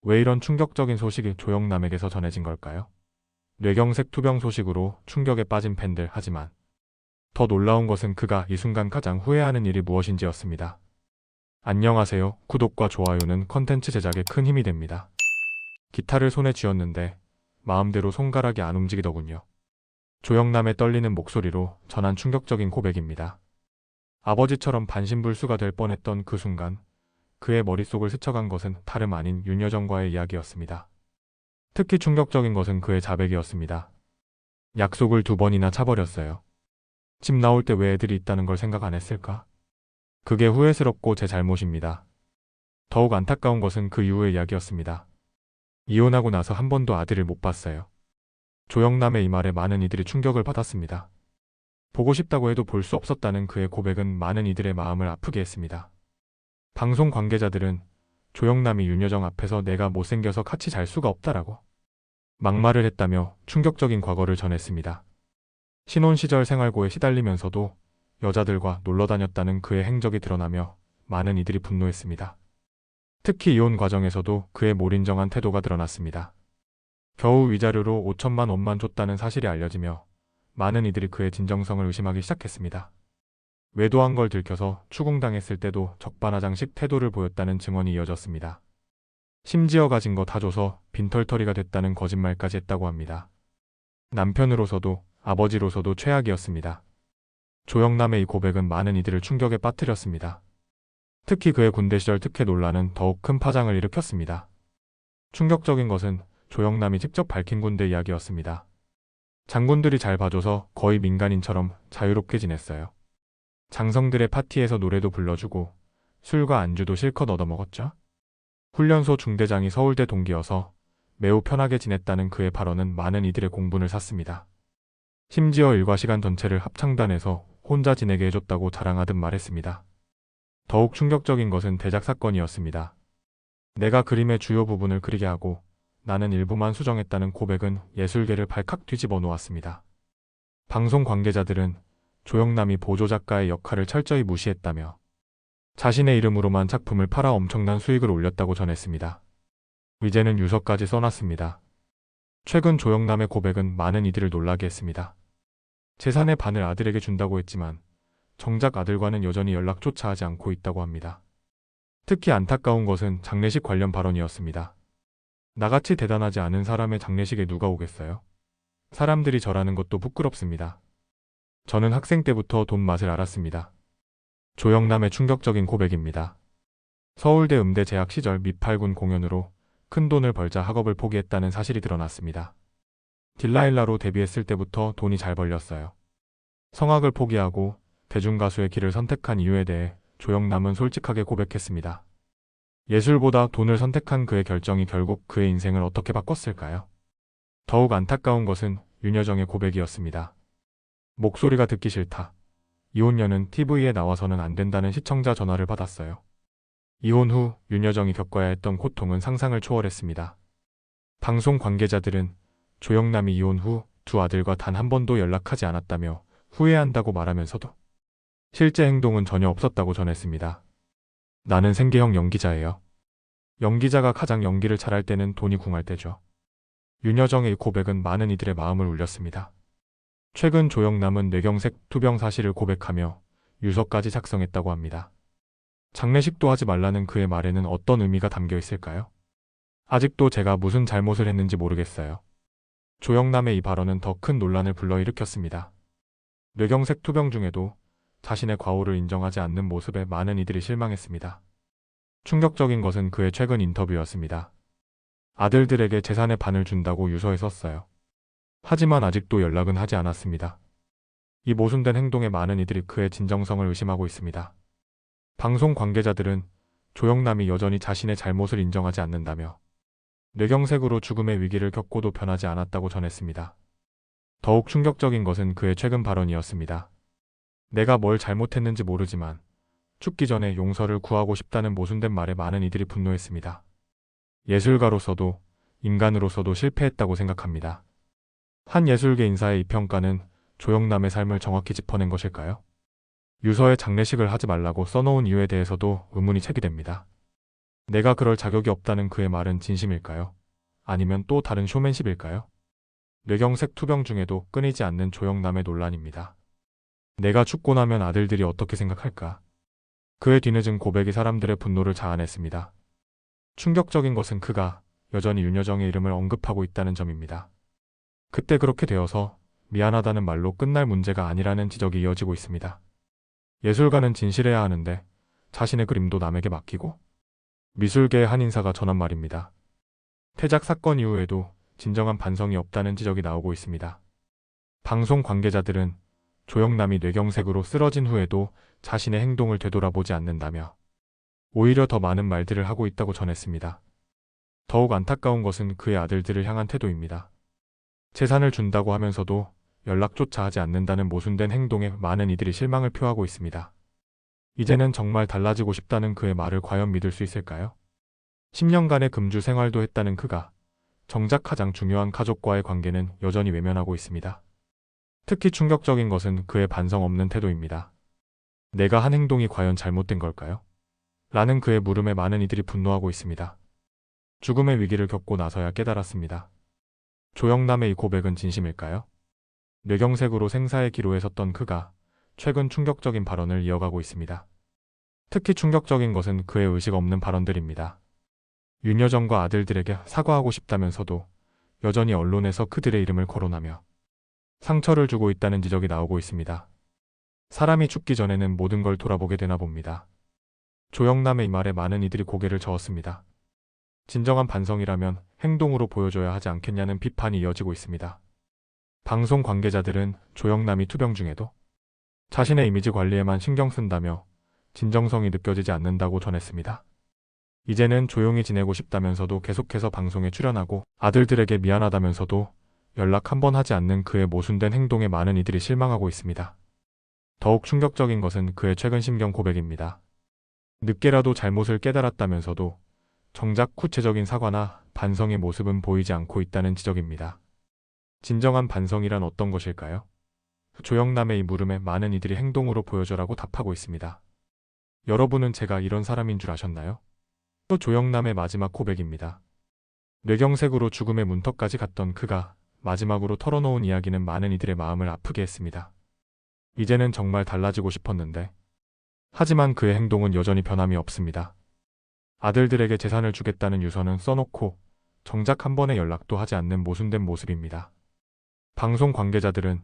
왜 이런 충격적인 소식이 조영남에게서 전해진 걸까요? 뇌경색 투병 소식으로 충격에 빠진 팬들. 하지만 더 놀라운 것은 그가 이 순간 가장 후회하는 일이 무엇인지였습니다. 안녕하세요. 구독과 좋아요는 컨텐츠 제작에 큰 힘이 됩니다. 기타를 손에 쥐었는데 마음대로 손가락이 안 움직이더군요. 조영남의 떨리는 목소리로 전한 충격적인 고백입니다. 아버지처럼 반신불수가 될 뻔했던 그 순간 그의 머릿속을 스쳐간 것은 다름 아닌 윤여정과의 이야기였습니다. 특히 충격적인 것은 그의 자백이었습니다. 약속을 2번이나 차버렸어요. 집 나올 때 왜 애들이 있다는 걸 생각 안 했을까? 그게 후회스럽고 제 잘못입니다. 더욱 안타까운 것은 그 이후의 이야기였습니다. 이혼하고 나서 한 번도 아들을 못 봤어요. 조영남의 이 말에 많은 이들이 충격을 받았습니다. 보고 싶다고 해도 볼 수 없었다는 그의 고백은 많은 이들의 마음을 아프게 했습니다. 방송 관계자들은 조영남이 윤여정 앞에서 내가 못생겨서 같이 잘 수가 없다라고 막말을 했다며 충격적인 과거를 전했습니다. 신혼 시절 생활고에 시달리면서도 여자들과 놀러 다녔다는 그의 행적이 드러나며 많은 이들이 분노했습니다. 특히 이혼 과정에서도 그의 몰인정한 태도가 드러났습니다. 겨우 위자료로 5천만 원만 줬다는 사실이 알려지며 많은 이들이 그의 진정성을 의심하기 시작했습니다. 외도한 걸 들켜서 추궁당했을 때도 적반하장식 태도를 보였다는 증언이 이어졌습니다. 심지어 가진 거 다 줘서 빈털터리가 됐다는 거짓말까지 했다고 합니다. 남편으로서도 아버지로서도 최악이었습니다. 조영남의 이 고백은 많은 이들을 충격에 빠뜨렸습니다. 특히 그의 군대 시절 특혜 논란은 더욱 큰 파장을 일으켰습니다. 충격적인 것은 조영남이 직접 밝힌 군대 이야기였습니다. 장군들이 잘 봐줘서 거의 민간인처럼 자유롭게 지냈어요. 장성들의 파티에서 노래도 불러주고 술과 안주도 실컷 얻어먹었죠. 훈련소 중대장이 서울대 동기여서 매우 편하게 지냈다는 그의 발언은 많은 이들의 공분을 샀습니다. 심지어 일과 시간 전체를 합창단에서 혼자 지내게 해줬다고 자랑하듯 말했습니다. 더욱 충격적인 것은 대작 사건이었습니다. 내가 그림의 주요 부분을 그리게 하고 나는 일부만 수정했다는 고백은 예술계를 발칵 뒤집어 놓았습니다. 방송 관계자들은 조영남이 보조작가의 역할을 철저히 무시했다며 자신의 이름으로만 작품을 팔아 엄청난 수익을 올렸다고 전했습니다. 이제는 유서까지 써놨습니다. 최근 조영남의 고백은 많은 이들을 놀라게 했습니다. 재산의 반을 아들에게 준다고 했지만 정작 아들과는 여전히 연락조차 하지 않고 있다고 합니다. 특히 안타까운 것은 장례식 관련 발언이었습니다. 나같이 대단하지 않은 사람의 장례식에 누가 오겠어요? 사람들이 저라는 것도 부끄럽습니다. 저는 학생 때부터 돈 맛을 알았습니다. 조영남의 충격적인 고백입니다. 서울대 음대 재학 시절 미팔군 공연으로 큰 돈을 벌자 학업을 포기했다는 사실이 드러났습니다. 딜라일라로 데뷔했을 때부터 돈이 잘 벌렸어요. 성악을 포기하고 대중가수의 길을 선택한 이유에 대해 조영남은 솔직하게 고백했습니다. 예술보다 돈을 선택한 그의 결정이 결국 그의 인생을 어떻게 바꿨을까요? 더욱 안타까운 것은 윤여정의 고백이었습니다. 목소리가 듣기 싫다. 이혼녀는 TV에 나와서는 안 된다는 시청자 전화를 받았어요. 이혼 후 윤여정이 겪어야 했던 고통은 상상을 초월했습니다. 방송 관계자들은 조영남이 이혼 후 2 아들과 단 한 번도 연락하지 않았다며 후회한다고 말하면서도 실제 행동은 전혀 없었다고 전했습니다. 나는 생계형 연기자예요. 연기자가 가장 연기를 잘할 때는 돈이 궁할 때죠. 윤여정의 이 고백은 많은 이들의 마음을 울렸습니다. 최근 조영남은 뇌경색 투병 사실을 고백하며 유서까지 작성했다고 합니다. 장례식도 하지 말라는 그의 말에는 어떤 의미가 담겨 있을까요? 아직도 제가 무슨 잘못을 했는지 모르겠어요. 조영남의 이 발언은 더 큰 논란을 불러일으켰습니다. 뇌경색 투병 중에도 자신의 과오를 인정하지 않는 모습에 많은 이들이 실망했습니다. 충격적인 것은 그의 최근 인터뷰였습니다. 아들들에게 재산의 반을 준다고 유서에 썼어요. 하지만 아직도 연락은 하지 않았습니다. 이 모순된 행동에 많은 이들이 그의 진정성을 의심하고 있습니다. 방송 관계자들은 조영남이 여전히 자신의 잘못을 인정하지 않는다며 뇌경색으로 죽음의 위기를 겪고도 변하지 않았다고 전했습니다. 더욱 충격적인 것은 그의 최근 발언이었습니다. 내가 뭘 잘못했는지 모르지만 죽기 전에 용서를 구하고 싶다는 모순된 말에 많은 이들이 분노했습니다. 예술가로서도 인간으로서도 실패했다고 생각합니다. 한 예술계 인사의 이 평가는 조영남의 삶을 정확히 짚어낸 것일까요? 유서에 장례식을 하지 말라고 써놓은 이유에 대해서도 의문이 제기됩니다. 내가 그럴 자격이 없다는 그의 말은 진심일까요? 아니면 또 다른 쇼맨십일까요? 뇌경색 투병 중에도 끊이지 않는 조영남의 논란입니다. 내가 죽고 나면 아들들이 어떻게 생각할까? 그의 뒤늦은 고백이 사람들의 분노를 자아냈습니다. 충격적인 것은 그가 여전히 윤여정의 이름을 언급하고 있다는 점입니다. 그때 그렇게 되어서 미안하다는 말로 끝날 문제가 아니라는 지적이 이어지고 있습니다. 예술가는 진실해야 하는데 자신의 그림도 남에게 맡기고? 미술계의 한 인사가 전한 말입니다. 태작 사건 이후에도 진정한 반성이 없다는 지적이 나오고 있습니다. 방송 관계자들은 조영남이 뇌경색으로 쓰러진 후에도 자신의 행동을 되돌아보지 않는다며 오히려 더 많은 말들을 하고 있다고 전했습니다. 더욱 안타까운 것은 그의 아들들을 향한 태도입니다. 재산을 준다고 하면서도 연락조차 하지 않는다는 모순된 행동에 많은 이들이 실망을 표하고 있습니다. 이제는 정말 달라지고 싶다는 그의 말을 과연 믿을 수 있을까요? 10년간의 금주 생활도 했다는 그가 정작 가장 중요한 가족과의 관계는 여전히 외면하고 있습니다. 특히 충격적인 것은 그의 반성 없는 태도입니다. 내가 한 행동이 과연 잘못된 걸까요? 라는 그의 물음에 많은 이들이 분노하고 있습니다. 죽음의 위기를 겪고 나서야 깨달았습니다. 조영남의 이 고백은 진심일까요? 뇌경색으로 생사의 기로에 섰던 그가 최근 충격적인 발언을 이어가고 있습니다. 특히 충격적인 것은 그의 의식 없는 발언들입니다. 윤여정과 아들들에게 사과하고 싶다면서도 여전히 언론에서 그들의 이름을 거론하며 상처를 주고 있다는 지적이 나오고 있습니다. 사람이 죽기 전에는 모든 걸 돌아보게 되나 봅니다. 조영남의 이 말에 많은 이들이 고개를 저었습니다. 진정한 반성이라면 행동으로 보여줘야 하지 않겠냐는 비판이 이어지고 있습니다. 방송 관계자들은 조영남이 투병 중에도 자신의 이미지 관리에만 신경 쓴다며 진정성이 느껴지지 않는다고 전했습니다. 이제는 조용히 지내고 싶다면서도 계속해서 방송에 출연하고 아들들에게 미안하다면서도 연락 한 번 하지 않는 그의 모순된 행동에 많은 이들이 실망하고 있습니다. 더욱 충격적인 것은 그의 최근 심경 고백입니다. 늦게라도 잘못을 깨달았다면서도 정작 구체적인 사과나 반성의 모습은 보이지 않고 있다는 지적입니다. 진정한 반성이란 어떤 것일까요? 조영남의 이 물음에 많은 이들이 행동으로 보여줘라고 답하고 있습니다. 여러분은 제가 이런 사람인 줄 아셨나요? 또 조영남의 마지막 고백입니다. 뇌경색으로 죽음의 문턱까지 갔던 그가 마지막으로 털어놓은 이야기는 많은 이들의 마음을 아프게 했습니다. 이제는 정말 달라지고 싶었는데 하지만 그의 행동은 여전히 변함이 없습니다. 아들들에게 재산을 주겠다는 유서는 써놓고 정작 한 번의 연락도 하지 않는 모순된 모습입니다. 방송 관계자들은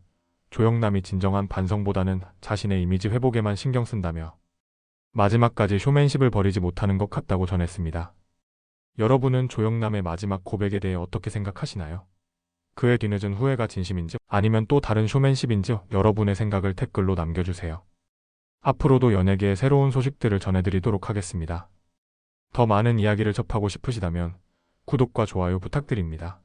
조영남이 진정한 반성보다는 자신의 이미지 회복에만 신경 쓴다며 마지막까지 쇼맨십을 버리지 못하는 것 같다고 전했습니다. 여러분은 조영남의 마지막 고백에 대해 어떻게 생각하시나요? 그의 뒤늦은 후회가 진심인지 아니면 또 다른 쇼맨십인지 여러분의 생각을 댓글로 남겨주세요. 앞으로도 연예계의 새로운 소식들을 전해드리도록 하겠습니다. 더 많은 이야기를 접하고 싶으시다면 구독과 좋아요 부탁드립니다.